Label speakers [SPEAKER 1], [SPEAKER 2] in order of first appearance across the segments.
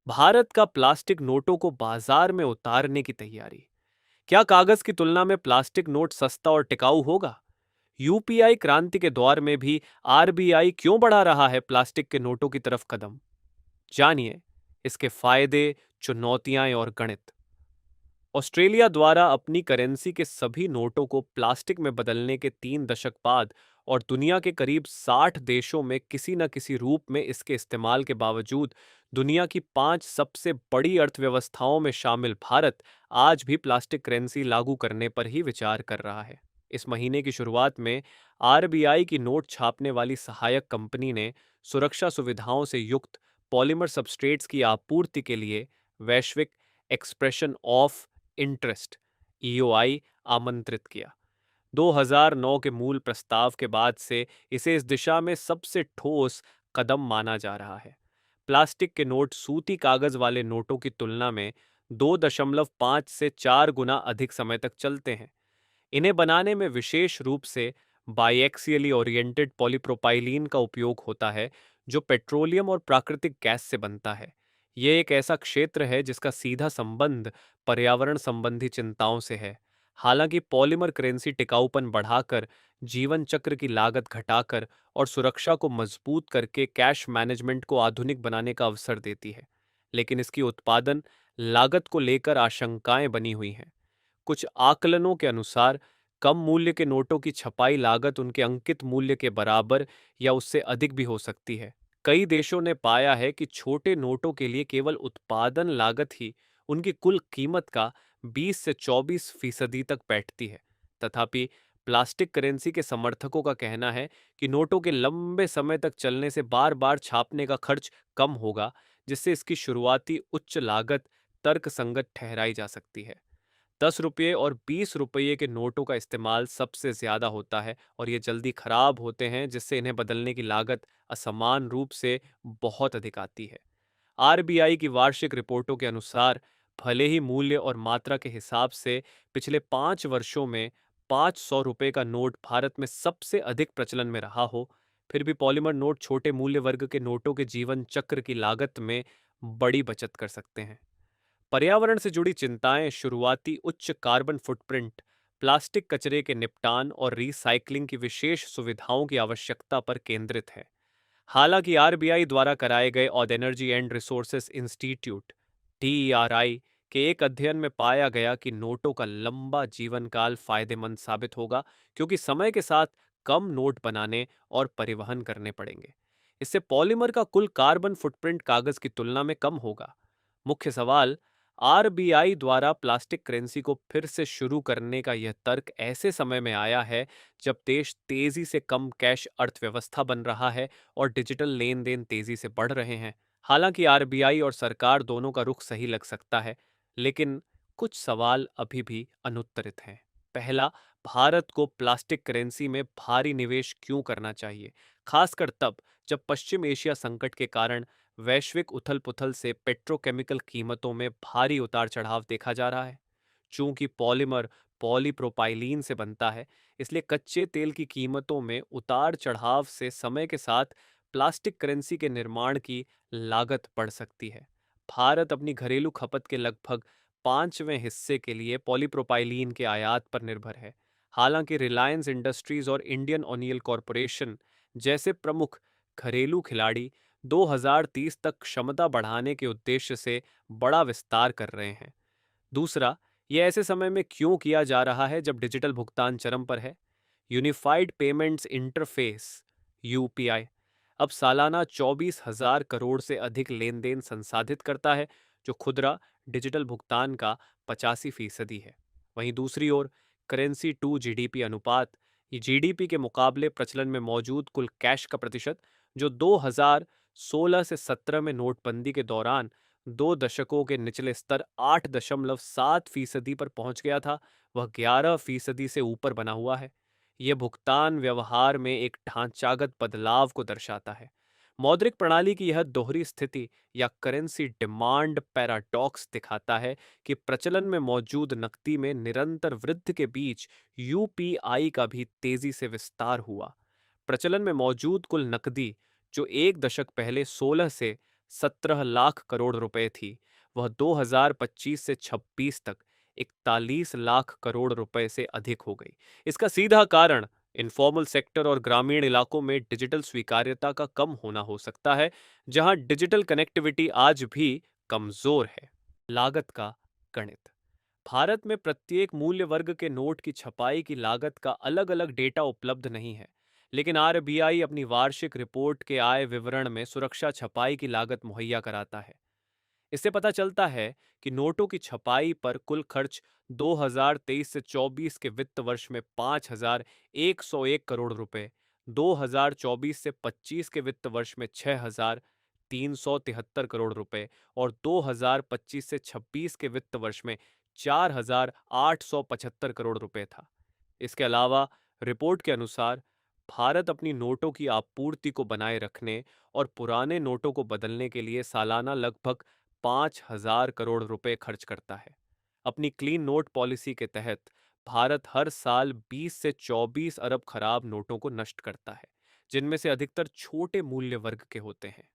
[SPEAKER 1] भारत का प्लास्टिक नोटों को बाजार में उतारने की तैयारी। क्या कागज की तुलना में प्लास्टिक नोट सस्ता और टिकाऊ होगा? यूपीआई क्रांति के दौर में भी आरबीआई क्यों बढ़ा रहा है प्लास्टिक के नोटों की तरफ कदम? जानिए इसके फायदे, चुनौतियां और गणित। ऑस्ट्रेलिया द्वारा अपनी करेंसी के सभी नोटों को प्लास्टिक में बदलने के 3 दशक बाद और दुनिया के करीब 60 देशों में किसी न किसी रूप में इसके इस्तेमाल के बावजूद दुनिया की 5 सबसे बड़ी अर्थव्यवस्थाओं में शामिल भारत आज भी प्लास्टिक करेंसी लागू करने पर ही विचार कर रहा है। इस महीने की शुरुआत में आरबीआई की नोट छापने वाली सहायक कंपनी ने सुरक्षा सुविधाओं से युक्त पॉलीमर सबस्ट्रेट्स की आपूर्ति के लिए वैश्विक एक्सप्रेशन ऑफ इंटरेस्ट ईओआई आमंत्रित किया। 2009 के मूल प्रस्ताव के बाद से इसे इस दिशा में सबसे ठोस कदम माना जा रहा है। प्लास्टिक के नोट सूती कागज वाले नोटों की तुलना में 2.5 से 4 गुना अधिक समय तक चलते हैं। इन्हें बनाने में विशेष रूप से बाइएक्सियली ओरिएंटेड पॉलीप्रोपाइलीन का उपयोग होता है, जो पेट्रोलियम और प्राकृतिक गैस से बनता है। यह एक ऐसा क्षेत्र है जिसका सीधा संबंध पर्यावरण संबंधी चिंताओं से है। हालांकि पॉलीमर करेंसी टिकाऊपन बढ़ाकर, जीवन चक्र की लागत घटाकर और सुरक्षा को मजबूत करके कैश मैनेजमेंट को आधुनिक बनाने का अवसर देती है, लेकिन इसकी उत्पादन लागत को लेकर आशंकाएं बनी हुई हैं। कुछ आकलनों के अनुसार कम मूल्य के नोटों की छपाई लागत उनके अंकित मूल्य के बराबर या उससे अधिक भी हो सकती है। कई देशों ने पाया है कि छोटे नोटों के लिए केवल उत्पादन लागत ही उनकी कुल कीमत का 20 से 24% तक बैठती है। तथापि प्लास्टिक करेंसी के समर्थकों का कहना है कि नोटों के लंबे समय तक चलने से बार बार छापने का खर्च कम होगा, जिससे इसकी शुरुआती उच्च लागत तर्कसंगत ठहराई जा सकती है। 10 रुपये और 20 रुपये के नोटों का इस्तेमाल सबसे ज्यादा होता है और ये जल्दी खराब होते हैं, जिससे इन्हें बदलने की लागत असमान रूप से बहुत अधिक आती है। आरबीआई की वार्षिक रिपोर्टों के अनुसार भले ही मूल्य और मात्रा के हिसाब से पिछले 5 वर्षों में 500 रुपये का नोट भारत में सबसे अधिक प्रचलन में रहा हो, फिर भी पॉलीमर नोट छोटे मूल्य वर्ग के नोटों के जीवन चक्र की लागत में बड़ी बचत कर सकते हैं। पर्यावरण से जुड़ी चिंताएं शुरुआती उच्च कार्बन फुटप्रिंट, प्लास्टिक कचरे के निपटान और रीसाइक्लिंग की विशेष सुविधाओं की आवश्यकता पर केंद्रित है। हालांकि आरबीआई द्वारा कराए गए Oudh energy and resources institute डीईआरआई के एक अध्ययन में पाया गया कि नोटों का लंबा जीवन काल फायदेमंद साबित होगा, क्योंकि समय के साथ कम नोट बनाने और परिवहन करने पड़ेंगे। इससे पॉलीमर का कुल कार्बन फुटप्रिंट कागज की तुलना में कम होगा। मुख्य सवाल, आरबीआई द्वारा प्लास्टिक करेंसी को फिर से शुरू करने का यह तर्क ऐसे समय में आया है जब देश तेजी से कम कैश अर्थव्यवस्था बन रहा है और डिजिटल लेन देन तेजी से बढ़ रहे हैं। हालांकि आरबीआई और सरकार दोनों का रुख सही लग सकता है, लेकिन कुछ सवाल अभी भी अनुत्तरित हैं। पहला, भारत को प्लास्टिक करेंसी में भारी निवेश क्यों करना चाहिए, खासकर तब जब पश्चिम एशिया संकट के कारण वैश्विक उथल-पुथल से पेट्रोकेमिकल कीमतों में भारी उतार-चढ़ाव देखा जा रहा है। चूंकि पॉलीमर पॉलीप्रोपाइलीन से बनता है, इसलिए कच्चे तेल की कीमतों में उतार-चढ़ाव से समय के साथ प्लास्टिक करेंसी के निर्माण की लागत बढ़ सकती है। भारत अपनी घरेलू खपत के लगभग 5वें हिस्से के लिए पॉलीप्रोपाइलीन के आयात पर निर्भर है। हालांकि रिलायंस इंडस्ट्रीज और इंडियन ऑयल कॉरपोरेशन जैसे प्रमुख घरेलू खिलाड़ी 2030 तक क्षमता बढ़ाने के उद्देश्य से बड़ा विस्तार कर रहे हैं। दूसरा, यह ऐसे समय में क्यों किया जा रहा है जब डिजिटल भुगतान चरम पर है? यूनिफाइड पेमेंट्स इंटरफेस यूपीआई अब सालाना 24,000 करोड़ से अधिक लेन देन संसाधित करता है, जो खुदरा डिजिटल भुगतान का 85% है। वहीं दूसरी ओर करेंसी टू जीडीपी अनुपात, ये जीडीपी के मुकाबले प्रचलन में मौजूद कुल कैश का प्रतिशत, जो 2016 से 17 में नोटबंदी के दौरान 2 दशकों के निचले स्तर 8.7% पर पहुंच गया था, वह 11% से ऊपर बना हुआ है। यह भुगतान व्यवहार में एक ढांचागत बदलाव को दर्शाता है। मौद्रिक प्रणाली की यह दोहरी स्थिति या करेंसी डिमांड पैराडॉक्स दिखाता है कि प्रचलन में मौजूद नकदी में निरंतर वृद्धि के बीच यूपीआई का भी तेजी से विस्तार हुआ। प्रचलन में मौजूद कुल नकदी, जो एक दशक पहले 16 से 17 लाख करोड़ रुपए थी, वह 2025 से 26 तक 41 लाख करोड़ रुपए से अधिक हो गई। इसका सीधा कारण इनफॉर्मल सेक्टर और ग्रामीण इलाकों में डिजिटल स्वीकार्यता का कम होना हो सकता है, जहां डिजिटल कनेक्टिविटी आज भी कमजोर है। लागत का गणित। भारत में प्रत्येक मूल्य वर्ग के नोट की छपाई की लागत का अलग अलग डेटा उपलब्ध नहीं है, लेकिन आरबीआई अपनी वार्षिक रिपोर्ट के आय विवरण में सुरक्षा छपाई की लागत मुहैया कराता है। इससे पता चलता है कि नोटों की छपाई पर कुल खर्च 2023 से 24 के वित्त वर्ष में 5,101 करोड़ रुपए, 2024 से 25 के वित्त वर्ष में 6,373 करोड़ रुपए और 2025 से 26 के वित्त वर्ष में 4,875 करोड़ रुपए था। इसके अलावा रिपोर्ट के अनुसार भारत अपनी नोटों की आपूर्ति को बनाए रखने और पुराने नोटों को बदलने के लिए सालाना लगभग 5,000 करोड़ रुपए खर्च करता है। अपनी क्लीन नोट पॉलिसी के तहत भारत हर साल 20 से 24 अरब खराब नोटों को नष्ट करता है, जिनमें से अधिकतर छोटे मूल्य वर्ग के होते हैं।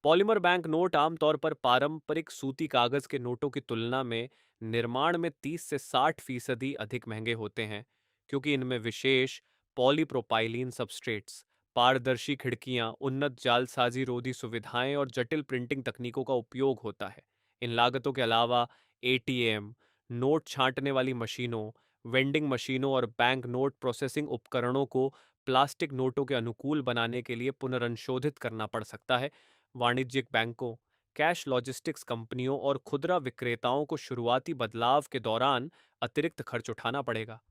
[SPEAKER 1] पॉलीमर बैंक नोट आमतौर पर पारंपरिक सूती कागज के नोटों की तुलना में निर्माण में 30 से 60% अधिक महंगे होते हैं, क्योंकि इनमें विशेष पॉलीप्रोपाइलीन सबस्ट्रेट्स, पारदर्शी खिड़कियां, उन्नत जालसाजी रोधी सुविधाएं और जटिल प्रिंटिंग तकनीकों का उपयोग होता है। इन लागतों के अलावा एटीएम, नोट छांटने वाली मशीनों, वेंडिंग मशीनों और बैंक नोट प्रोसेसिंग उपकरणों को प्लास्टिक नोटों के अनुकूल बनाने के लिए पुनर्संशोधित करना पड़ सकता है। वाणिज्यिक बैंकों, कैश लॉजिस्टिक्स कंपनियों और खुदरा विक्रेताओं को शुरुआती बदलाव के दौरान अतिरिक्त खर्च उठाना पड़ेगा।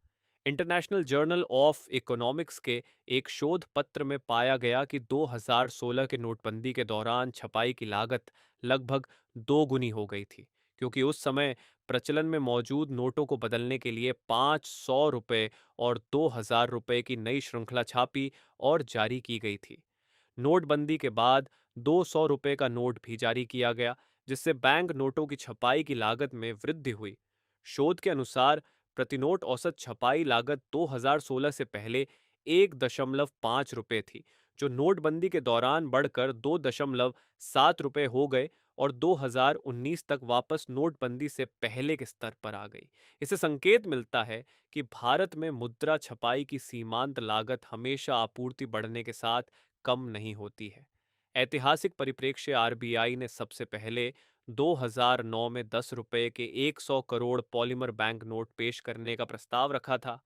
[SPEAKER 1] इंटरनेशनल जर्नल ऑफ इकोनॉमिक्स के एक शोध पत्र में पाया गया कि 2016 के नोटबंदी के दौरान छपाई की लागत लगभग दोगुनी हो गई थी, क्योंकि उस समय प्रचलन में मौजूद नोटों को बदलने के लिए 500 रुपये और 2,000 रुपये की नई श्रृंखला छापी और जारी की गई थी। नोटबंदी के बाद 200 रुपये का नोट भी जारी किया गया, जिससे बैंक नोटों की छपाई की लागत में वृद्धि हुई। शोध के अनुसार प्रतिनोट औसत छपाई लागत 2016 से पहले 1.5 रुपये थी, जो नोटबंदी के दौरान बढ़कर 2.7 रुपये हो गए और 2019 तक वापस नोटबंदी से पहले के स्तर पर आ गई। इससे संकेत मिलता है कि भारत में मुद्रा छपाई की सीमांत लागत हमेशा आपूर्ति बढ़ने के साथ कम नहीं होती है। ऐतिहासिक परिप्रेक्ष्य आरबीआई ने सबसे पहले 2009 में 10 रुपये के 100 करोड़ पॉलीमर बैंक नोट पेश करने का प्रस्ताव रखा था।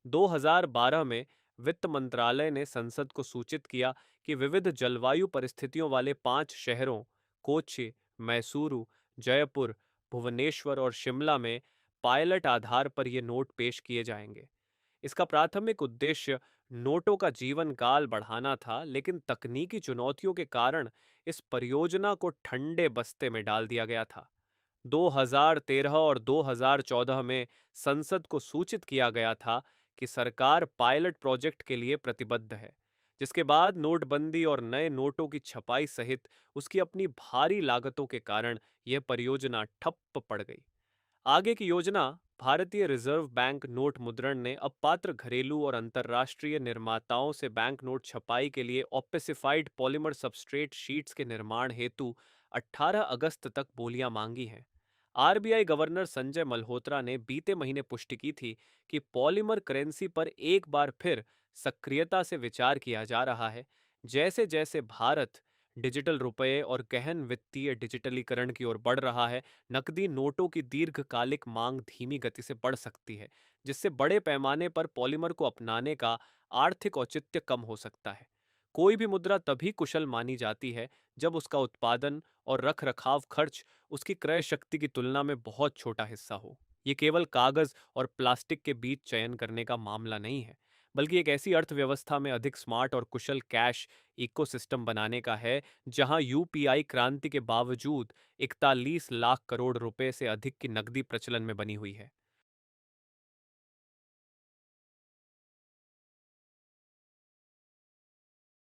[SPEAKER 1] 2012 में वित्त मंत्रालय ने संसद को सूचित किया कि विविध जलवायु परिस्थितियों वाले 5 शहरों कोच्चि, मैसूरू, जयपुर, भुवनेश्वर और शिमला में पायलट आधार पर ये नोट पेश किए जाएंगे। इसका प्राथमिक उद्देश्य नोटों का जीवन काल बढ़ाना था, लेकिन तकनीकी चुनौतियों के कारण इस परियोजना को ठंडे बस्ते में डाल दिया गया था। 2013 और 2014 में संसद को सूचित किया गया था कि सरकार पायलट प्रोजेक्ट के लिए प्रतिबद्ध है, जिसके बाद नोटबंदी और नए नोटों की छपाई सहित उसकी अपनी भारी लागतों के कारण यह परियोजना ठप्प पड़ गई। आगे की योजना भारतीय रिजर्व बैंक नोट मुद्रण ने अब पात्र घरेलू और अंतर्राष्ट्रीय निर्माताओं से बैंक नोट छपाई के लिए ऑप्टिसिफाइड पॉलीमर सबस्ट्रेट शीट्स के निर्माण हेतु 18 अगस्त तक बोलियां मांगी हैं। आरबीआई गवर्नर संजय मल्होत्रा ने बीते महीने पुष्टि की थी कि पॉलीमर करेंसी पर एक बार फिर सक्रियता से विचार किया जा रहा है। जैसे जैसे भारत डिजिटल रुपये और गहन वित्तीय डिजिटलीकरण की ओर बढ़ रहा है, नकदी नोटों की दीर्घकालिक मांग धीमी गति से बढ़ सकती है, जिससे बड़े पैमाने पर पॉलीमर को अपनाने का आर्थिक औचित्य कम हो सकता है। कोई भी मुद्रा तभी कुशल मानी जाती है जब उसका उत्पादन और रख रखाव खर्च उसकी क्रय शक्ति की तुलना में बहुत छोटा हिस्सा हो। ये केवल कागज और प्लास्टिक के बीच चयन करने का मामला नहीं है, बल्कि एक ऐसी अर्थव्यवस्था में अधिक स्मार्ट और कुशल कैश इकोसिस्टम बनाने का है, जहां यूपीआई क्रांति के बावजूद 41 लाख करोड़ रुपए से अधिक की नकदी प्रचलन में बनी हुई है।